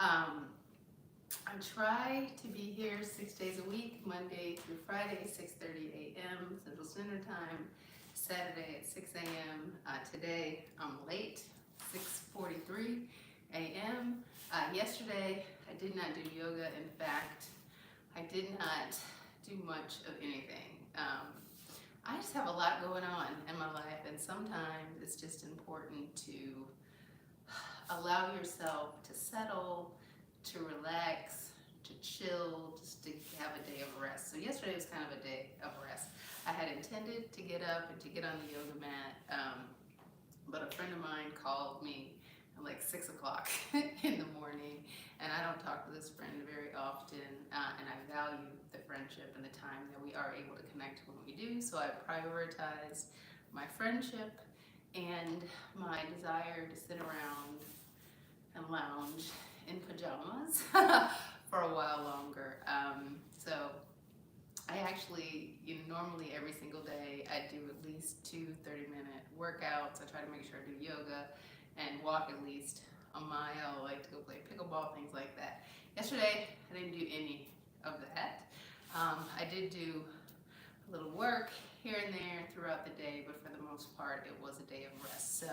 Um, I try to be here 6 days a week, Monday through Friday, 6:30 a.m. Central Standard Time, Saturday at 6 a.m. Today I'm late, 6:43 a.m. Yesterday I did not do yoga. In fact, I did not do much of anything. I just have a lot going on in my life, and sometimes it's just important to allow yourself to settle, to relax, to chill, just to have a day of rest. So yesterday was kind of a day of rest. I had intended to get up and to get on the yoga mat, but a friend of mine called me at like 6 o'clock in the morning, and I don't talk to this friend very often, and I value the friendship and the time that we are able to connect when we do, so I prioritize my friendship and my desire to sit around and lounge in pajamas for a while longer. So I actually, normally every single day I do at least 2 30-minute workouts. I try to make sure I do yoga and walk at least a mile. I like to go play pickleball, things like that. Yesterday I didn't do any of that. I did do a little work here and there throughout the day, but for the most part it was a day of rest. So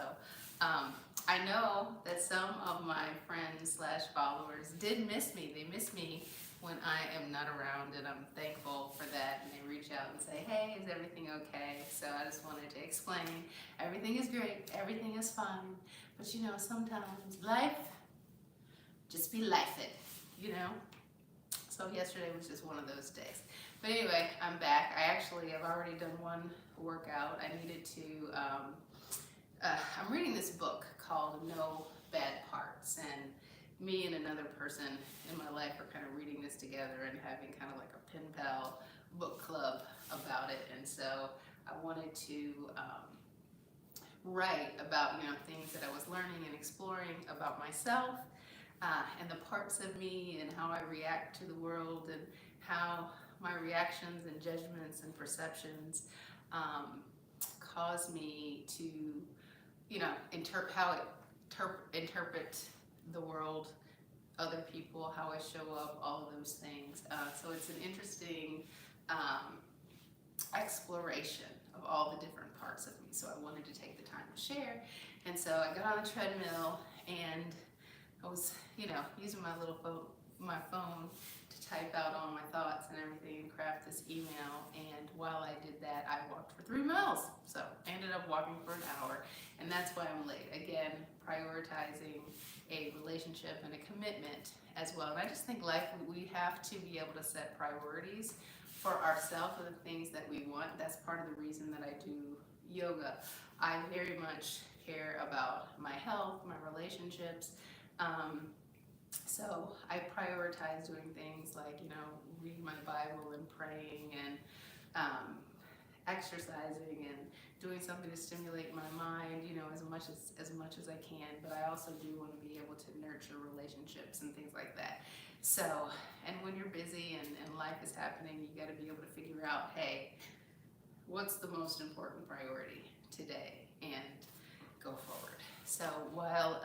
I know that some of my friends slash followers did miss me. They miss me when I am not around, and I'm thankful for that. And they reach out and say, hey, is everything okay? So I just wanted to explain, everything is great, everything is fine. But sometimes life just be life-ing. So yesterday was just one of those days. But anyway, I'm back. I've already done one workout. I needed to, I'm reading this book called No Bad Parts, and me and another person in my life are kind of reading this together and having kind of like a pen pal book club about it. And so I wanted to write about things that I was learning and exploring about myself, and the parts of me and how I react to the world, and how my reactions and judgments and perceptions cause me to interpret the world, other people, how I show up, all of those things. So it's an interesting exploration of all the different parts of me. So I wanted to take the time to share. And so I got on the treadmill, and I was, using my phone to type out all my thoughts and everything and craft this email. And while I did that, I walked for 3 miles. So I ended up walking for an hour, and that's why I'm late. Again, prioritizing a relationship and a commitment as well. And I just think life, we have to be able to set priorities for ourselves and the things that we want. That's part of the reason that I do yoga. I very much care about my health, my relationships. So I prioritize doing things like, reading my Bible and praying, and exercising and doing something to stimulate my mind, as much as I can. But I also do want to be able to nurture relationships and things like that. So, and when you're busy and life is happening, you got to be able to figure out, hey, what's the most important priority today, and go forward. So while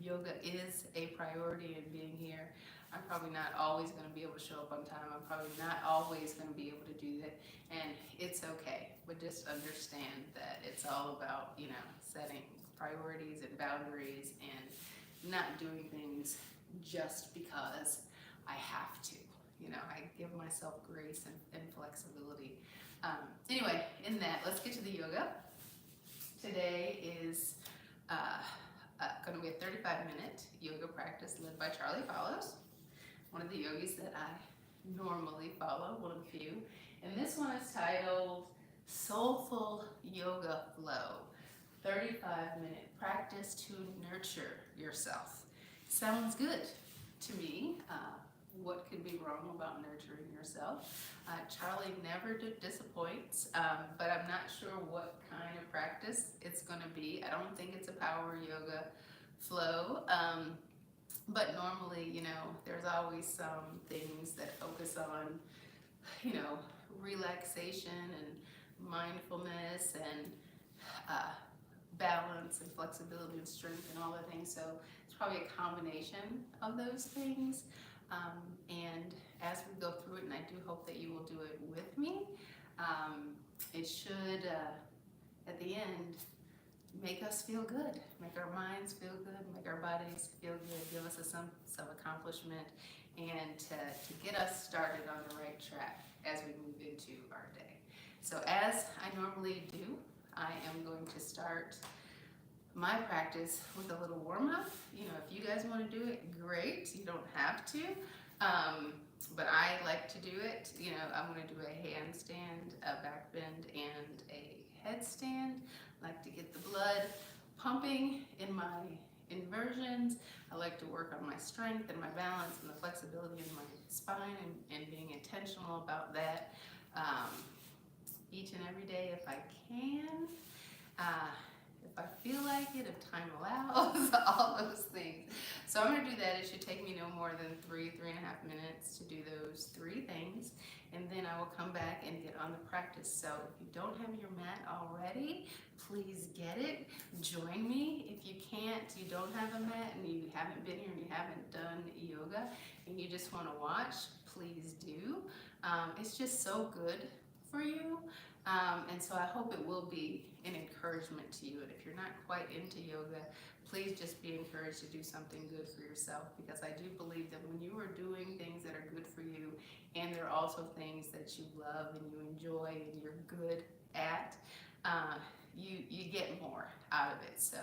yoga is a priority in being here, I'm probably not always going to be able to show up on time. I'm probably not always going to be able to do that, and it's okay. But just understand that it's all about, setting priorities and boundaries, and not doing things just because I have to. I give myself grace and flexibility. Anyway, in that, let's get to the yoga. Today is going to be a 35-minute yoga practice led by Charlie Follows, one of the yogis that I normally follow, one of the few. And this one is titled Soulful Yoga Flow, 35-minute practice to nurture yourself. Sounds good to me. What could be wrong about nurturing yourself? Charlie never disappoints, but I'm not sure what kind of practice it's going to be. I don't think it's a power yoga flow, but normally, there's always some things that focus on, relaxation and mindfulness and balance balance and flexibility and strength and all the things. So it's probably a combination of those things. And as we go through it, and I do hope that you will do it with me, it should, at the end, make us feel good, make our minds feel good, make our bodies feel good, give us a sense of accomplishment, and to get us started on the right track as we move into our day. So as I normally do, I am going to start my practice with a little warm-up. You know, if you guys want to do it, great. You don't have to. But I like to do it. You know, I'm going to do a handstand, a back bend, and a headstand. I like to get the blood pumping in my inversions. I like to work on my strength and my balance and the flexibility in my spine and being intentional about that each and every day if I can. If I feel like it, if time allows, all those things. So I'm going to do that. It should take me no more than 3.5 minutes to do those 3 things. And then I will come back and get on the practice. So if you don't have your mat already, please get it. Join me. If you can't, you don't have a mat and you haven't been here and you haven't done yoga and you just want to watch, please do. It's just so good for you. And so I hope it will be an encouragement to you. And if you're not quite into yoga, please just be encouraged to do something good for yourself, because I do believe that when you are doing things that are good for you and they're also things that you love and you enjoy and you're good at, you get more out of it. So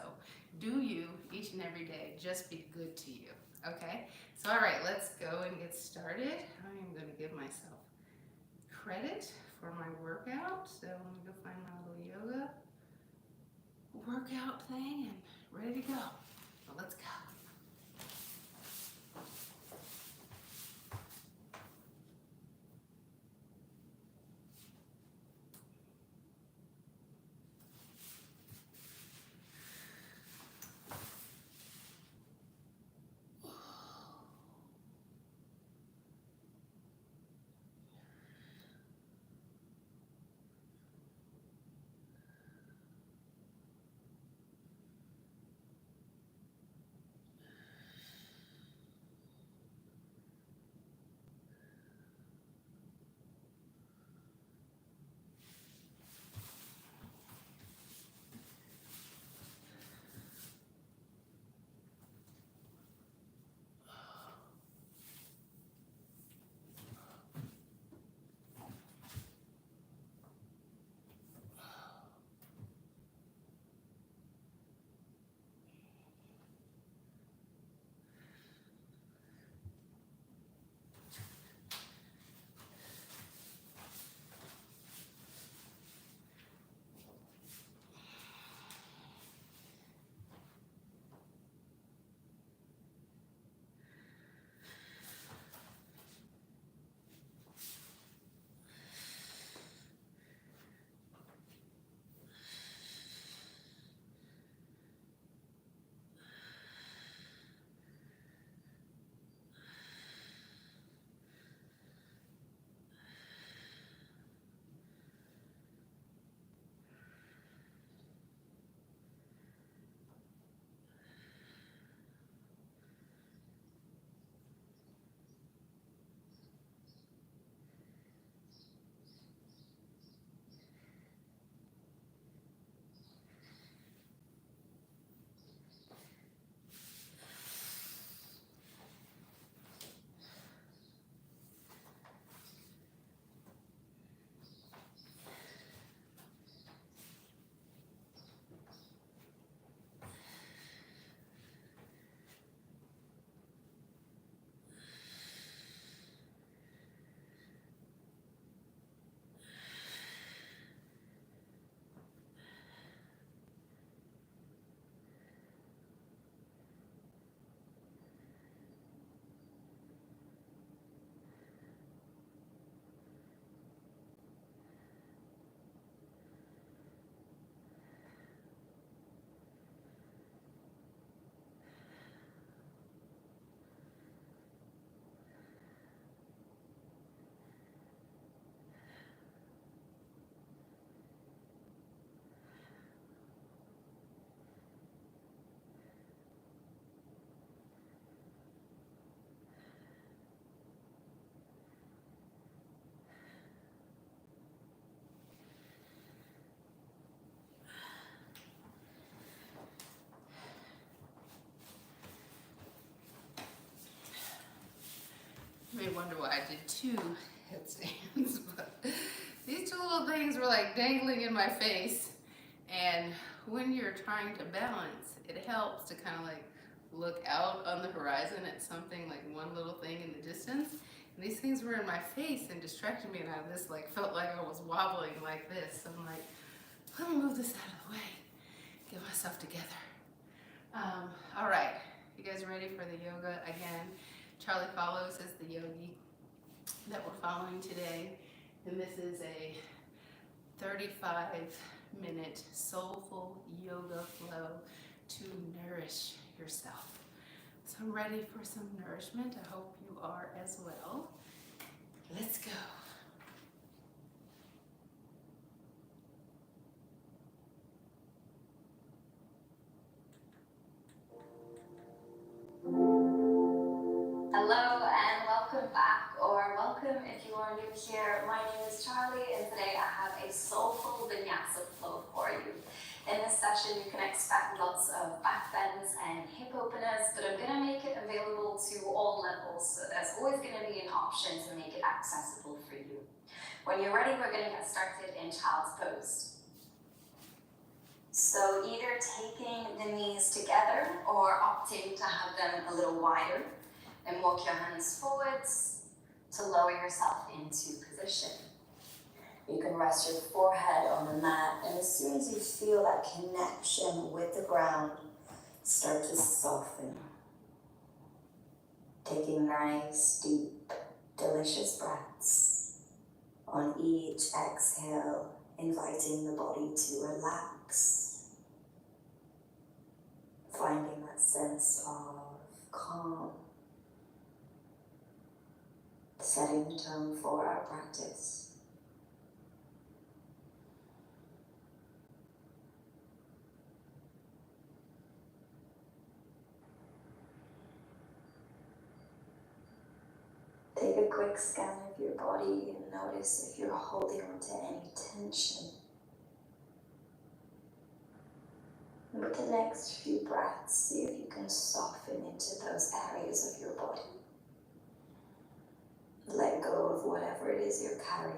do you each and every day. Just be good to you. Okay? So all right, let's go and get started. I'm going to give myself credit for my workout. So let me go find my little yoga workout thing and ready to go. So let's go. wonder why I did 2 headstands, but these 2 little things were like dangling in my face. And when you're trying to balance, it helps to kind of like look out on the horizon at something, like one little thing in the distance. And these things were in my face and distracted me, and I just like felt like I was wobbling like this. So I'm like, let me move this out of the way, get myself together. All right, you guys ready for the yoga again? Charlie follows as the yogi that we're following today, and this is a 35-minute soulful yoga flow to nourish yourself. So I'm ready for some nourishment. I hope you are as well. Let's go. Hello and welcome back, or welcome if you are new here. My name is Charlie, and today I have a soulful vinyasa flow for you. In this session, you can expect lots of back bends and hip openers, but I'm going to make it available to all levels, so there's always going to be an option to make it accessible for you. When you're ready, we're going to get started in child's pose. So either taking the knees together or opting to have them a little wider. And walk your hands forwards to lower yourself into position. You can rest your forehead on the mat, and as soon as you feel that connection with the ground, start to soften. Taking nice, deep, delicious breaths. On each exhale, inviting the body to relax. Finding that sense of calm. Setting the tone for our practice. Take a quick scan of your body and notice if you're holding on to any tension. And with the next few breaths, see if you can soften into those areas of your body. Let go of whatever it is you're carrying.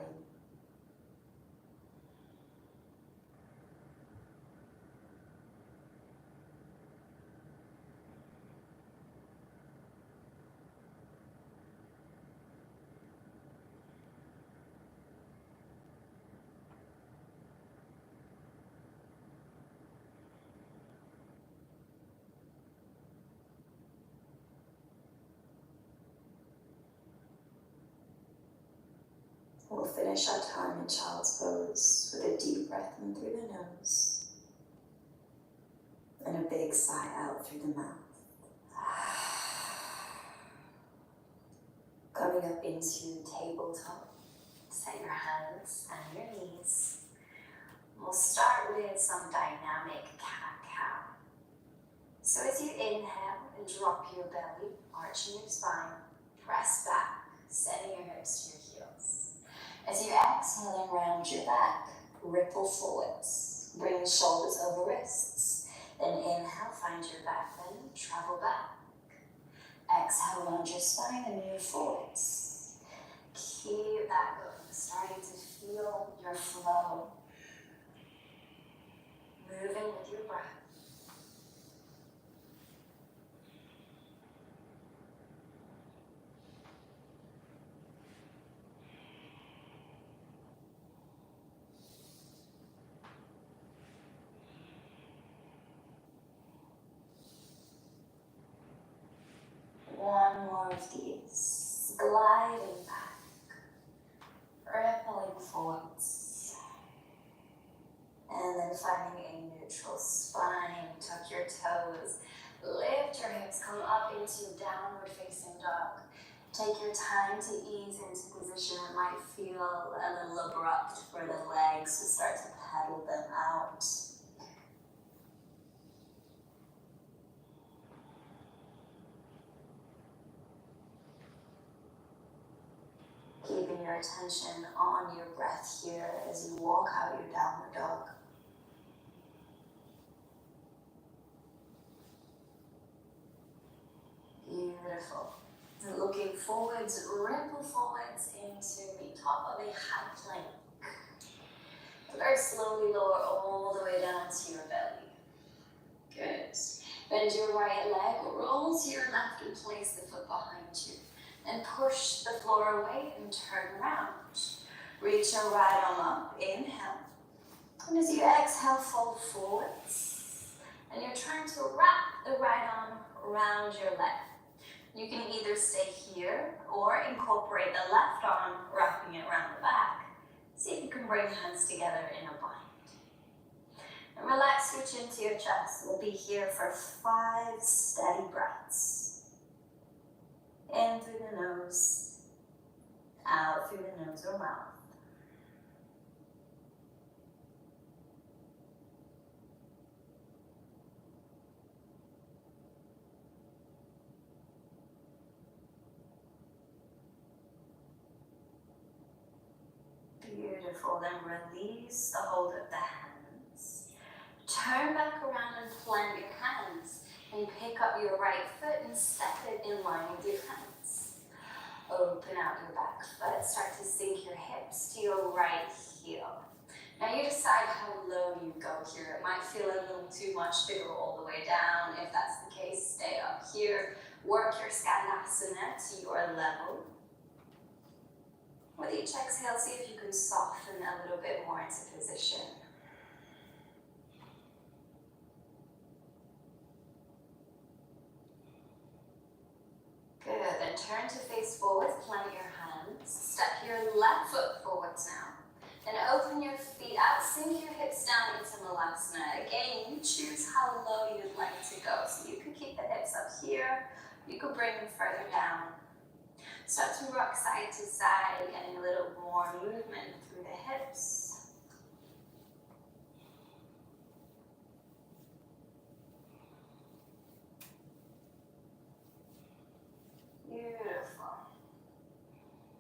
We'll finish our time in child's pose with a deep breath in through the nose and a big sigh out through the mouth. Coming up into tabletop, set your hands and your knees. We'll start with some dynamic cat-cow. So as you inhale and drop your belly, arching your spine, press back, sending your hips to your heels. As you exhale and round your back, ripple forwards, bring shoulders over wrists. Then inhale, find your back bend, travel back. Exhale, round your spine and move forwards. Keep that going, starting to feel your flow. Moving with your breath. One more of these, gliding back, rippling forwards, and then finding a neutral spine. Tuck your toes, lift your hips, come up into downward facing dog. Take your time to ease into position. It might feel a little abrupt for the legs, so start to pedal them out. Keeping your attention on your breath here as you walk out your downward dog. Beautiful. And looking forwards, ripple forwards into the top of a high plank. Very slowly lower all the way down to your belly. Good. Bend your right leg, roll to your left and place the foot behind you. And push the floor away and turn around. Reach your right arm up, inhale. And as you exhale, fold forwards. And you're trying to wrap the right arm around your leg. You can either stay here or incorporate the left arm, wrapping it around the back. See if you can bring hands together in a bind. And relax your chin to your chest. We'll be here for 5 steady breaths. In through the nose, out through the nose or mouth. Beautiful. Then release the hold of the hands. Turn back around and plant your hands. And pick up your right foot and step it in line with your hands. Open out your back foot. Start to sink your hips to your right heel. Now you decide how low you go here. It might feel a little too much to go all the way down. If that's the case, stay up here. Work your Skandasana to your level. With each exhale, see if you can soften a little bit more into position. Good, then turn to face forwards, plant your hands. Step your left foot forwards now. Then open your feet out, sink your hips down into Malasana. Again, you choose how low you'd like to go. So you can keep the hips up here, you could bring them further down. Start to rock side to side, getting a little more movement through the hips. Beautiful.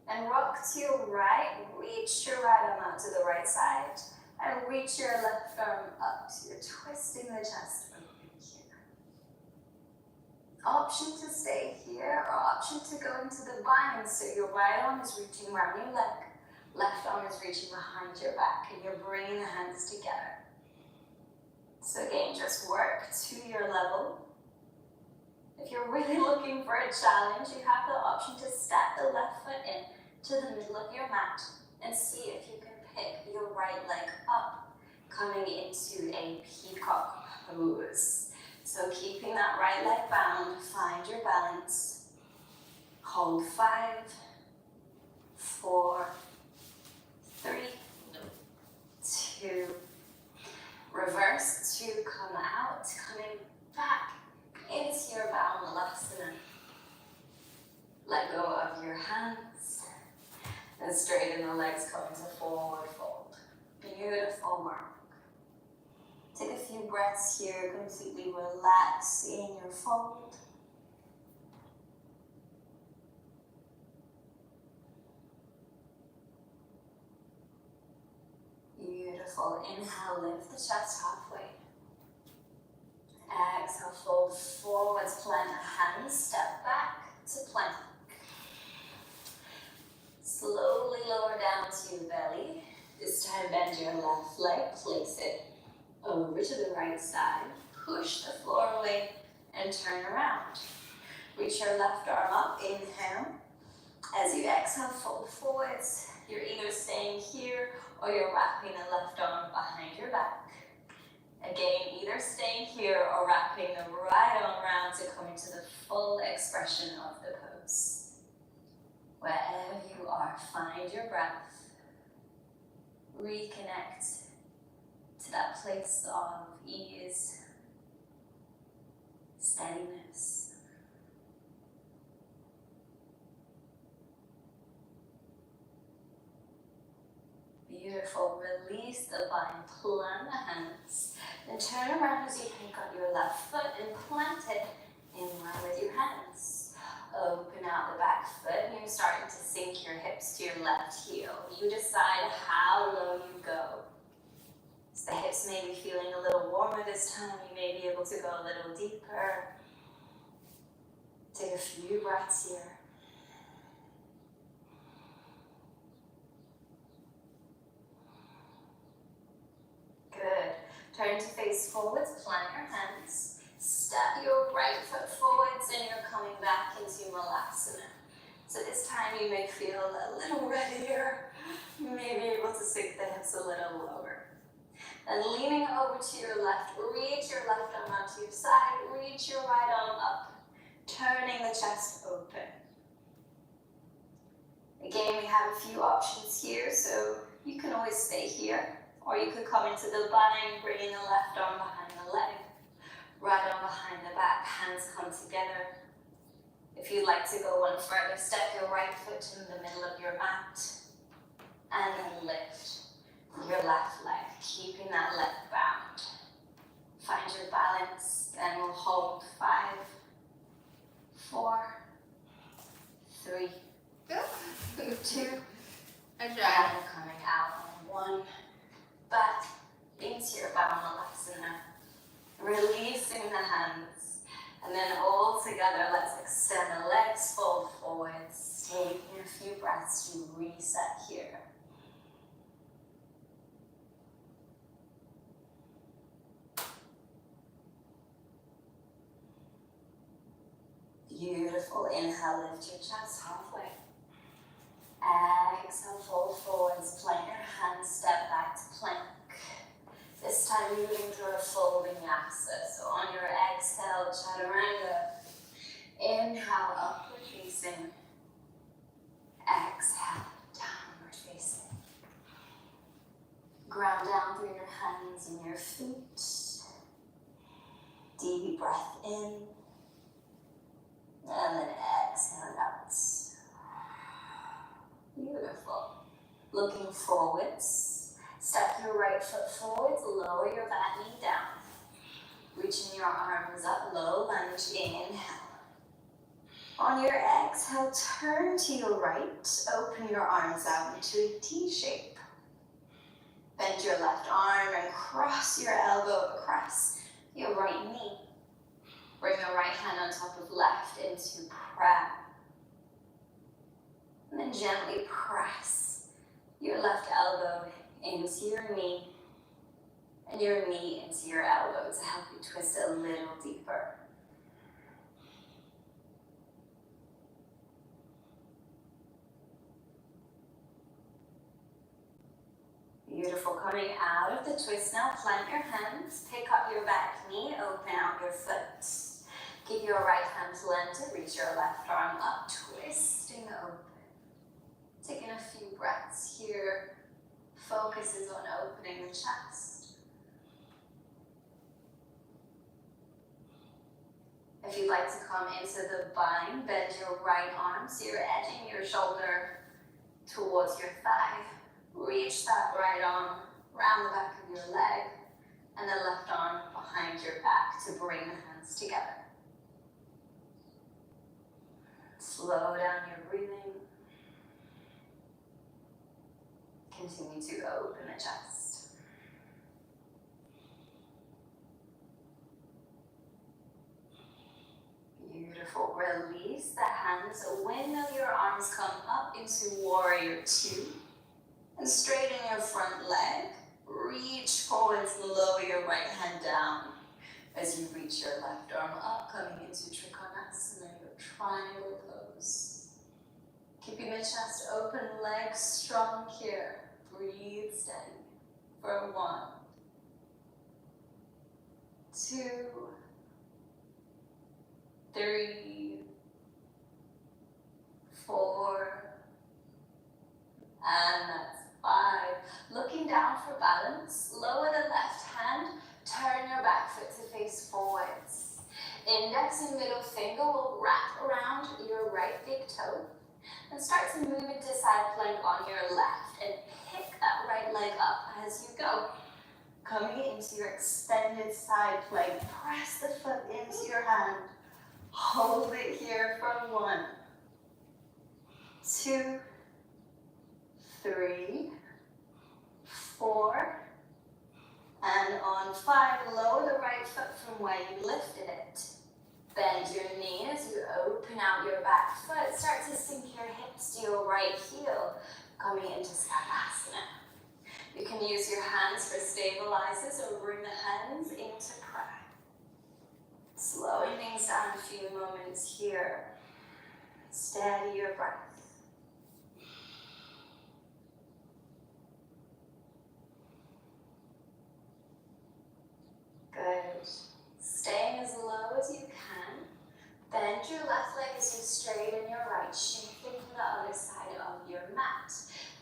And rock to your right, reach your right arm out to the right side, and reach your left arm up. So you're twisting the chest open here. Option to stay here, or option to go into the bind. So your right arm is reaching around your leg, left arm is reaching behind your back, and you're bringing the hands together. So again, just work to your level. If you're really looking for a challenge, you have the option to step the left foot in to the middle of your mat and see if you can pick your right leg up, coming into a peacock pose. So keeping that right leg bound, find your balance. Hold 5, 4, 3, 2. Reverse to come out, coming back into your bow Malasana. Let go of your hands and straighten the legs, coming to forward fold. Beautiful work. Take a few breaths here, completely relax in your fold. Beautiful. Inhale, lift the chest halfway. Exhale, fold forwards, plant the hands, step back to plank. Slowly lower down to your belly. This time bend your left leg, place it over to the right side. Push the floor away and turn around. Reach your left arm up, inhale. As you exhale, fold forwards. You're either staying here or you're wrapping the left arm behind your back. Again, either staying here or wrapping the right arm around to come into the full expression of the pose. Wherever you are, find your breath. Reconnect to that place of ease, steadiness. Beautiful. Release the bind, plant the hands, and turn around as you pick up your left foot and plant it in line with your hands. Open out the back foot and you're starting to sink your hips to your left heel. You decide how low you go. So the hips may be feeling a little warmer this time. You may be able to go a little deeper. Take a few breaths here. face forwards, plant your hands. Step your right foot forwards and you're coming back into Malasana. So this time you may feel a little readier. You may be able to sink the hips a little lower. And leaning over to your left, reach your left arm out to your side, reach your right arm up, turning the chest open. Again, we have a few options here, so you can always stay here, or you could come into the bind, bringing the left arm behind the leg, right arm behind the back, hands come together. If you'd like to go one further, step your right foot in the middle of your mat, and then lift your left leg, keeping that leg bound. Find your balance, and we'll hold 5, 4, 3, 2, and coming out on 1. Back into your Pamela. Releasing the hands. And then all together, let's extend the legs, fold forwards. Taking a few breaths to reset here. Beautiful. Inhale, lift your chest halfway. Exhale, fold forwards, plant your hands, step back to plank. This time moving through a folding yasa. So on your exhale, chaturanga. Inhale, upward facing. Exhale, downward facing. Ground down through your hands and your feet. Deep breath in. And then exhale out. Beautiful. Looking forwards. Step your right foot forwards, lower your back knee down. Reaching your arms up, low lunge, inhale. On your exhale, turn to your right, open your arms out into a T shape. Bend your left arm and cross your elbow across your right knee. Bring your right hand on top of left into prayer. And then gently press your left elbow into your knee and your knee into your elbow to help you twist a little deeper. Beautiful. Coming out of the twist now, plant your hands, pick up your back knee, open out your foot. Give your right hand planted, reach your left arm up, twisting open. Taking a few breaths here. Focus is on opening the chest. If you'd like to come into the bind, bend your right arm so you're edging your shoulder towards your thigh. Reach that right arm around the back of your leg and the left arm behind your back to bring the hands together. Slow down your breathing. Continue to open the chest. Beautiful. Release the hands. Windmill your arms, come up into warrior 2. And straighten your front leg. Reach forwards, lower your right hand down. As you reach your left arm up, coming into Trikonasana, your triangle pose. Keeping the chest open, legs strong here. Breathe steady for 1, 2, 3, 4, and that's 5. Looking down for balance, lower the left hand, turn your back foot to face forwards. Index and middle finger will wrap around your right big toe and start to move into side plank on your left and pick that right leg up as you go. Coming into your extended side plank, press the foot into your hand. Hold it here for 1, 2, 3, 4, and on 5, lower the right foot from where you lifted it. Bend your knee as you open out your back foot. Start to sink your hips to your right heel, coming into Savasana. You can use your hands for stabilizers or bring the hands into prayer. Slowing things down a few moments here. Steady your breath. Good. Staying as low as you can. Bend your left leg as you straighten your right, shifting to the other side of your mat.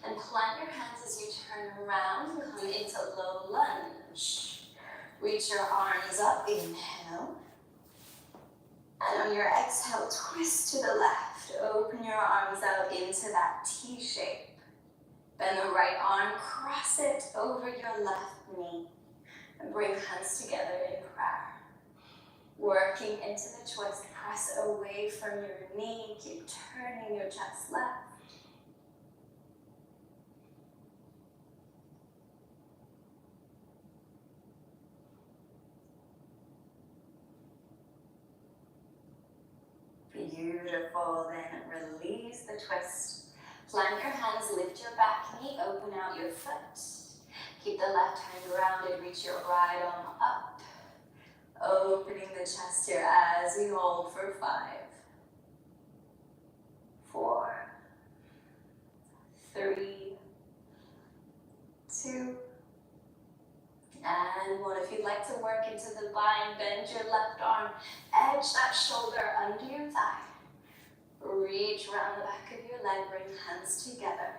Then plant your hands as you turn around and come into low lunge. Reach your arms up, inhale. And on your exhale, twist to the left. Open your arms out into that T shape. Bend the right arm, cross it over your left knee. And bring hands together in prayer. Working into the twist, press away from your knee. Keep turning your chest left. Beautiful, then release the twist. Plant your hands, lift your back knee, open out your foot. Keep the left hand grounded, reach your right arm up. Opening the chest here as we hold for 5, 4, 3, 2, and 1. If you'd like to work into the bind, bend your left arm, edge that shoulder under your thigh. Reach around the back of your leg, bring hands together.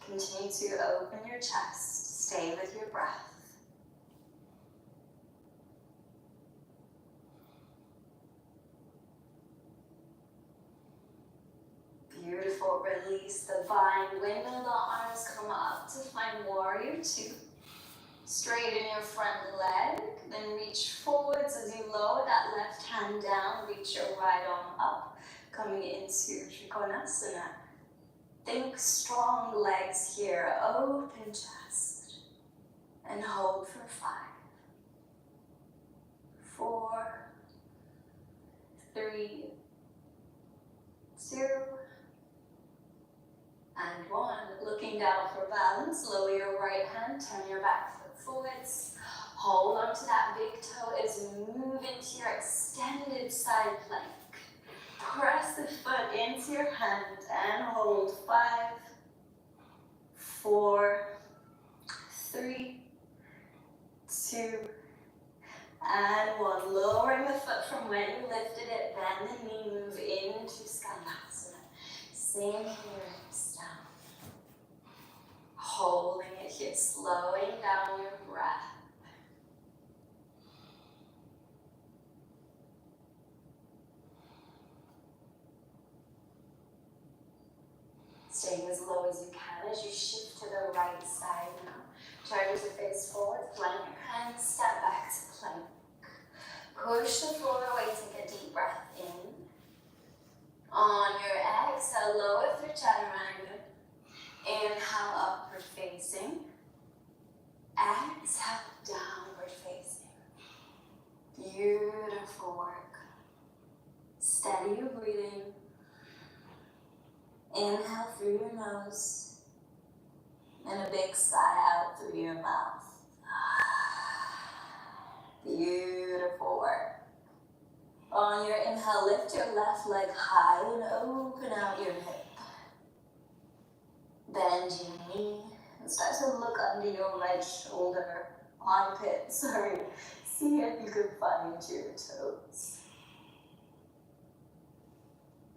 Continue to open your chest, stay with your breath. Beautiful, release the bind, windmill the arms, come up to find warrior 2. Straighten your front leg, then reach forwards as you lower that left hand down, reach your right arm up, coming into Trikonasana. Think strong legs here, open chest, and hold for 5, 4, 3, 2, and 1. Looking down for balance, lower your right hand, turn your back foot forwards. Hold on to that big toe as you move into your extended side plank. Press the foot into your hand and hold 5, 4, 3, 2, and 1. Lowering the foot from where you lifted it, bend the knee, move into Skandasana. Same here, hips down. Holding it here, slowing down your breath. Staying as low as you can as you shift to the right side now. Turn to face forward, plant your hands, step back to plank. Push the floor away, take a deep breath in. On your exhale, lower through chaturanga. Inhale, upward facing. Exhale, downward facing. Beautiful work. Steady your breathing. Inhale through your nose. And a big sigh out through your mouth. Beautiful work. On your inhale, lift your left leg high and open out your hip. Bend your knee and start to look under your right shoulder, armpit, sorry. See if you can find your toes.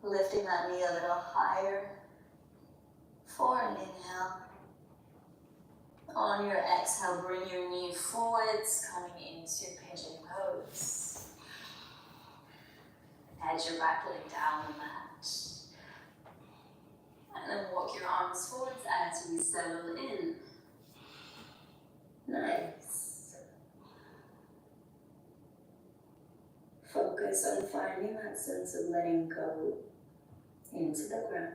Lifting that knee a little higher for an inhale. On your exhale, bring your knee forwards, coming into pigeon pose. Edge your back leg down the mat. And then walk your arms forwards as we settle in. Nice. Focus on finding that sense of letting go into the ground.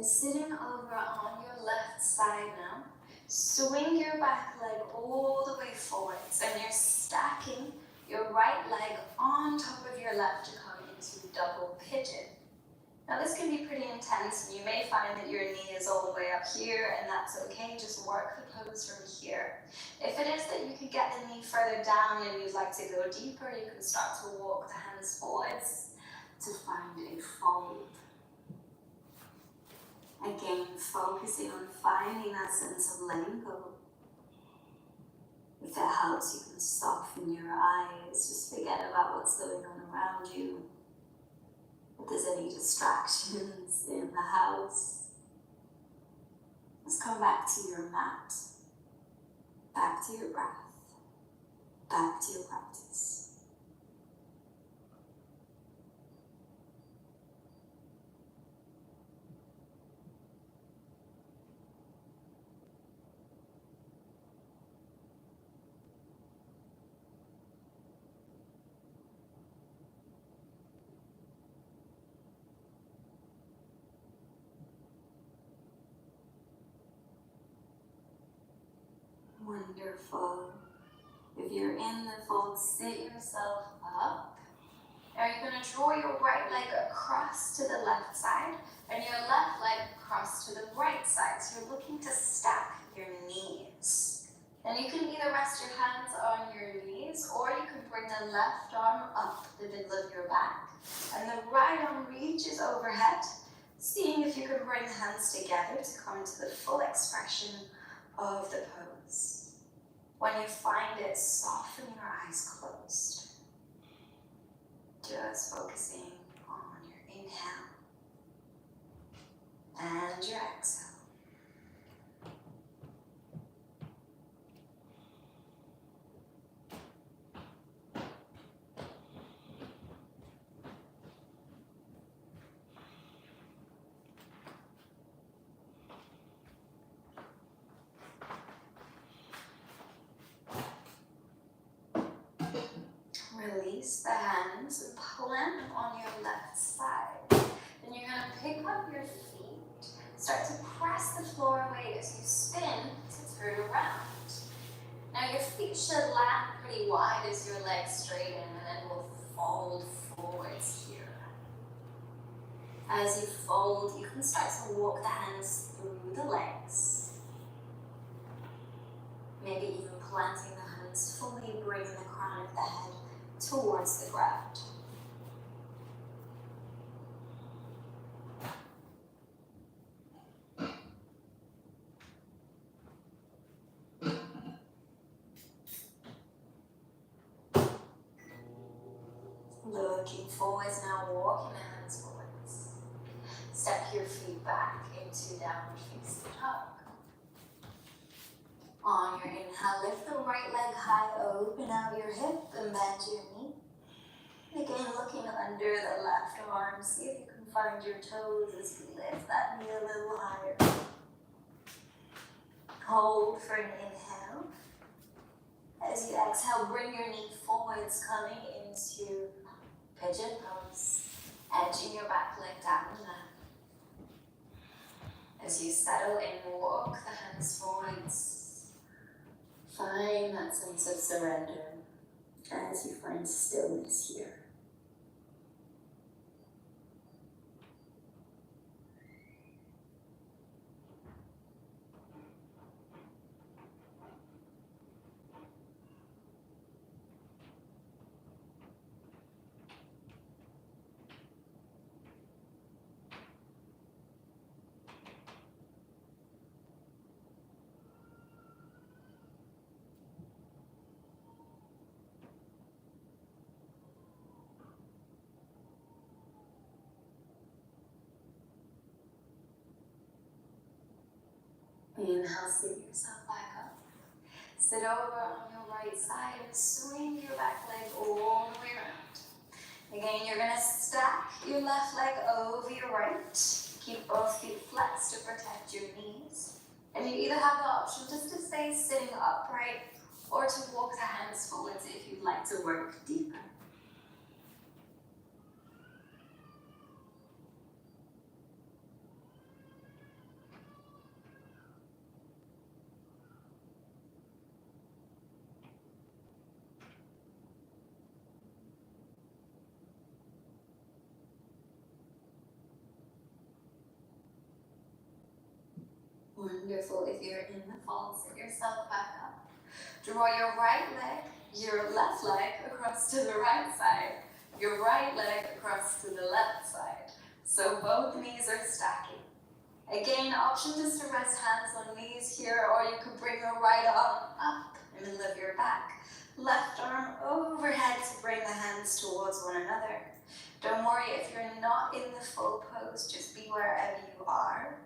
sitting over on your left side now. Swing your back leg all the way forwards, and you're stacking your right leg on top of your left to come into double pigeon. Now this can be pretty intense, and you may find that your knee is all the way up here, and that's okay. Just work the pose from here. If it is that you could get the knee further down and you'd like to go deeper, you can start to walk the hands forwards to find a fold. Again, focusing on finding that sense of letting go. If it helps, you can soften your eyes. Just forget about what's going on around you. If there's any distractions in the house, just come back to your mat, back to your breath, back to your practice. Wonderful. If you're in the fold, sit yourself up. Now you're going to draw your right leg across to the left side and your left leg across to the right side. So you're looking to stack your knees. And you can either rest your hands on your knees, or you can bring the left arm up the middle of your back and the right arm reaches overhead, seeing if you can bring the hands together to come into the full expression of the pose. When you find it, soften your eyes closed. Just focusing on your inhale and your exhale. Release the hands and plant them on your left side. Then you're going to pick up your feet, start to press the floor away as you spin to turn around. Now your feet should land pretty wide as your legs straighten, and then we'll fold forwards here. As you fold, you can start to walk the hands through the legs. Maybe even planting the hands fully, bringing the crown of the head towards the ground. Looking forwards now, walking the hands forwards. Step your feet back into downward facing dog. On your inhale, lift the right leg high, open out your hip and bend your knee. Again, looking under the left arm, see if you can find your toes as you lift that knee a little higher. Hold for an inhale. As you exhale, bring your knee forwards, coming into pigeon pose, edging your back leg down the mat. As you settle in, walk the hands forwards. Find that sense of surrender as you find stillness here. Inhale, sit yourself back up. Sit over on your right side and swing your back leg all the way around. Again, you're going to stack your left leg over your right. Keep both feet flexed to protect your knees. And you either have the option just to stay sitting upright or to walk the hands forwards if you'd like to work deeper. Wonderful. If you're in the fold, sit yourself back up. Draw your right leg, your left leg across to the right side, your right leg across to the left side. So both knees are stacking. Again, option just to rest hands on knees here, or you could bring your right arm up in the middle of your back. Left arm overhead to bring the hands towards one another. Don't worry if you're not in the full pose, just be wherever you are.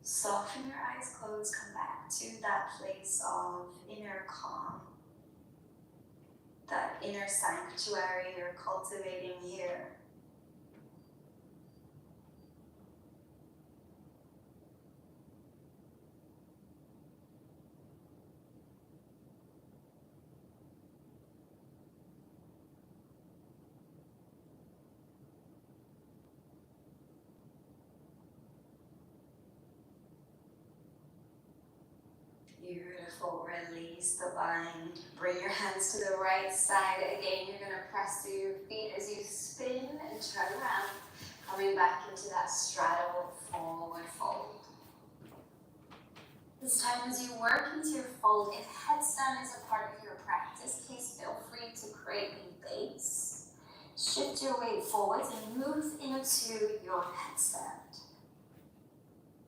Soften your eyes closed, come back to that place of inner calm, that inner sanctuary you're cultivating here. Beautiful. Release the bind. Bring your hands to the right side. Again, you're going to press through your feet as you spin and turn around, coming back into that straddle forward fold. This time as you work into your fold, if headstand is a part of your practice, please feel free to create a base. Shift your weight forwards and move into your headstand.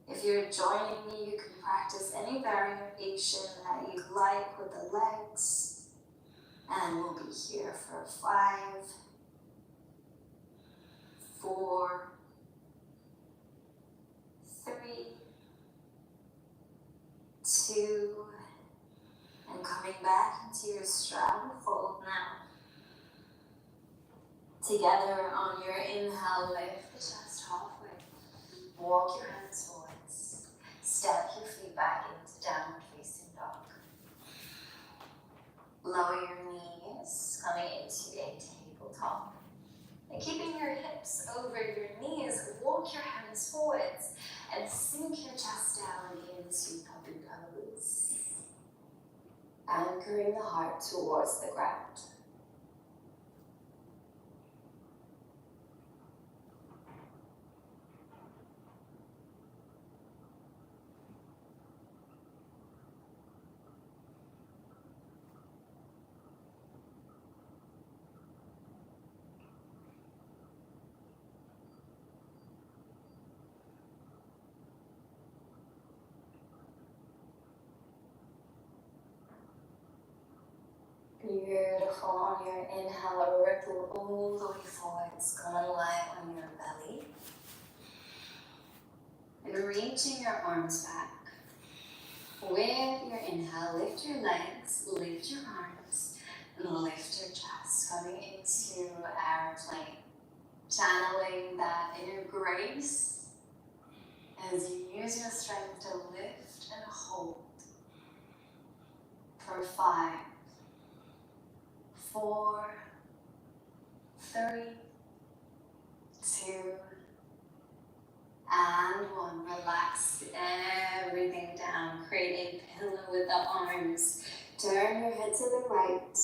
If you're joining me, you can practice any variation that you like with the legs. And we'll be here for 5, 4, 3, 2, and coming back into your straddle fold now. Together on your inhale, lift the chest halfway. Walk your hands forwards. Step your feet back into downward facing dog. Lower your knees, coming into a tabletop. And keeping your hips over your knees, walk your hands forwards and sink your chest down into puppy pose. Anchoring the heart towards the ground. Beautiful. On your inhale, ripple all the way forwards. Come and lie on your belly. And reaching your arms back. With your inhale, lift your legs, lift your arms, and lift your chest. Coming into airplane. Channeling that inner grace as you use your strength to lift and hold. For 5, 4, 3, 2, and 1. Relax everything down. Create a pillow with the arms. Turn your head to the right.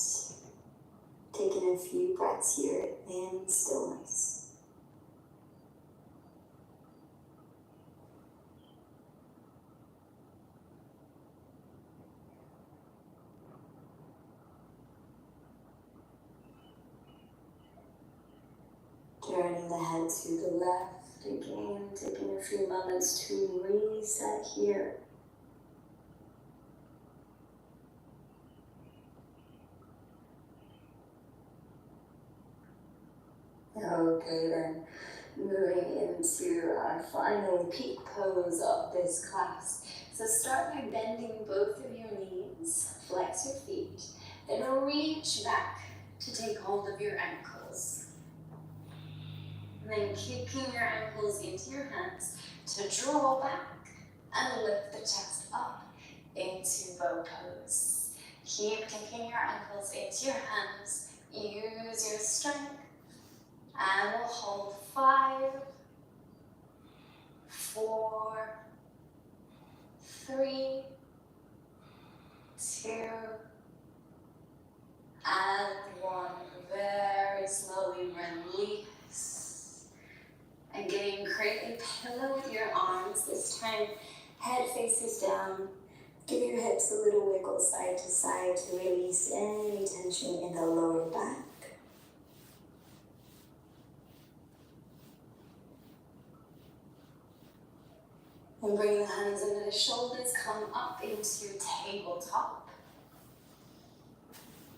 Taking a few breaths here in stillness. Turning the head to the left again, taking a few moments to reset here. Okay then, moving into our final peak pose of this class. So start by bending both of your knees, flex your feet, then reach back to take hold of your ankles. And then kicking your ankles into your hands to draw back and lift the chest up into bow pose. Keep kicking your ankles into your hands. Use your strength. And we'll hold 5, 4, 3, 2, and 1. Very slowly release. Again, create a pillow with your arms. This time, Head faces down. Give your hips a little wiggle side to side to release any tension in the lower back. And bring the hands under the shoulders, come up into tabletop.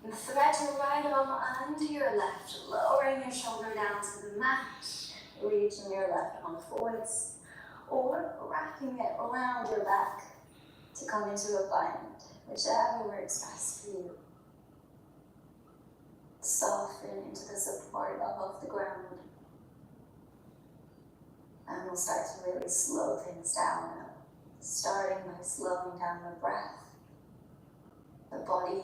And thread your right arm under your left, lowering your shoulder down to the mat, reaching your left arm forwards, or wrapping it around your back to come into a bind, whichever works best for you. Soften into the support of the ground. And we'll start to really slow things down now, starting by slowing down the breath. The body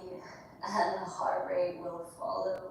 and the heart rate will follow.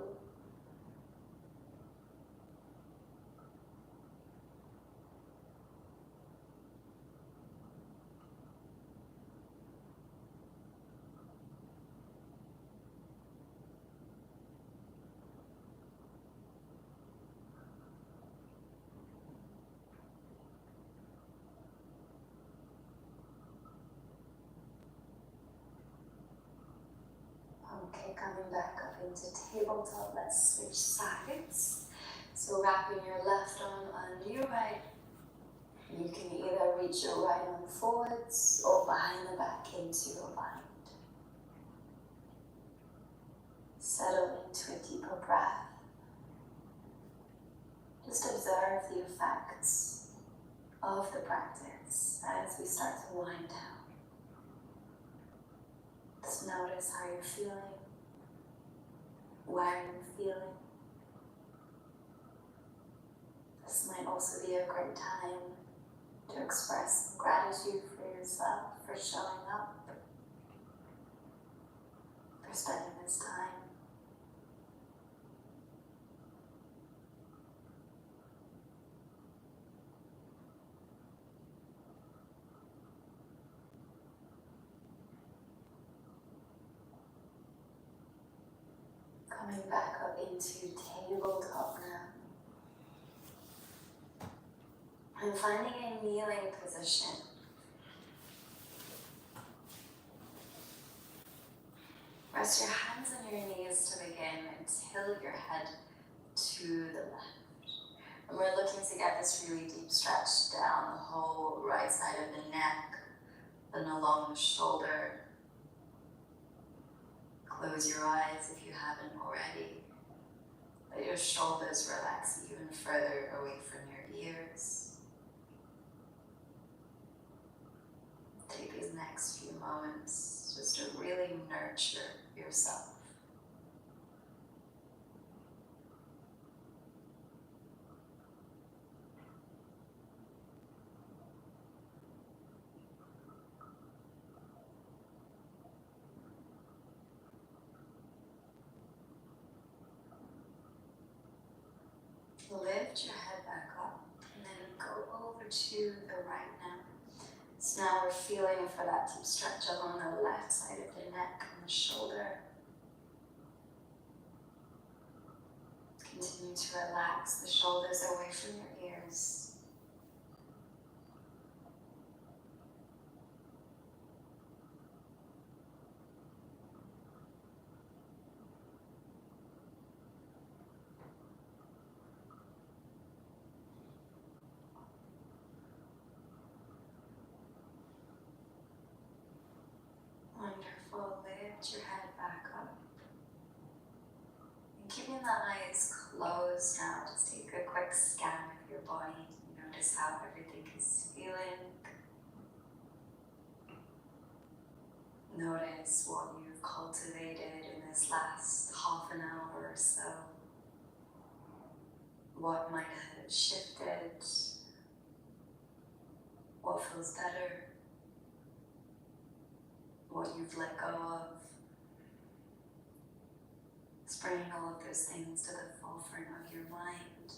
Okay, coming back up into tabletop, let's switch sides. So wrapping your left arm under your right. You can either reach your right arm forwards or behind the back into a bind. Settle into a deeper breath. Just observe the effects of the practice as we start to wind down. Just notice how you're feeling, where you're feeling. This might also be a great time to express gratitude for yourself, for showing up, for spending this time. Coming back up into tabletop now. And finding a kneeling position. Rest your hands on your knees to begin and tilt your head to the left. And we're looking to get this really deep stretch down the whole right side of the neck, then along the shoulder. Close your eyes if you haven't already. Let your shoulders relax even further away from your ears. Take these next few moments just to really nurture yourself. Lift your head back up and then go over to the right now. So now we're feeling for that deep stretch along the left side of the neck and the shoulder. Continue to relax the shoulders away from your ears. Wonderful. Lift your head back up. And keeping the eyes closed now, just take a quick scan of your body. Notice how everything is feeling. Notice what you've cultivated in this last half an hour or so. What might have shifted? What feels better? What you've let go of. Just bringing all of those things to the forefront of your mind.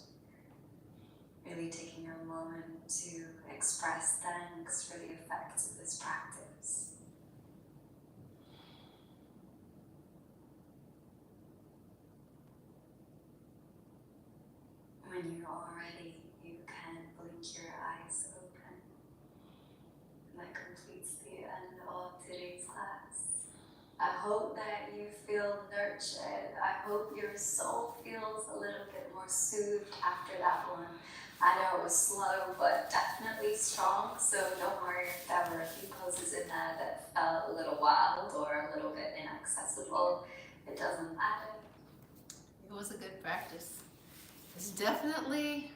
Really taking a moment to express thanks for the effects of this practice. When you're all ready, you can blink your eyes open. Let go feel nurtured. I hope your soul feels a little bit more soothed after that one. I know it was slow, but definitely strong, so don't worry if there were a few poses in there that felt a little wild or a little bit inaccessible. It doesn't matter. It was a good practice. It's definitely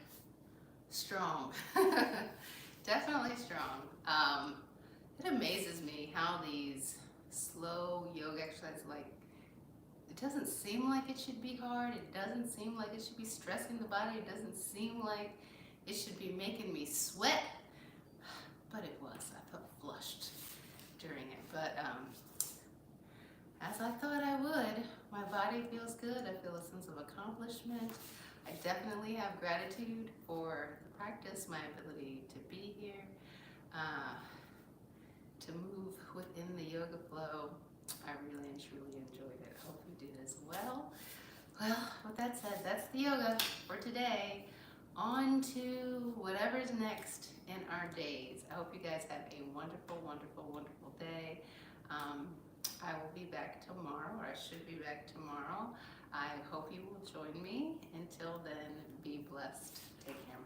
strong. Definitely strong. It amazes me how these slow yoga exercises, like, it doesn't seem like it should be hard. It doesn't seem like it should be stressing the body. It doesn't seem like it should be making me sweat. But it was. I felt flushed during it. But as I thought I would, my body feels good. I feel a sense of accomplishment. I definitely have gratitude for the practice, my ability to be here, to move within the yoga flow. I really and truly enjoyed it. I hope you did as well. Well, with that said, that's the yoga for today. On to whatever's next in our days. I hope you guys have a wonderful, wonderful, wonderful day. I will be back tomorrow, or I should be back tomorrow. I hope you will join me. Until then, be blessed. Take care.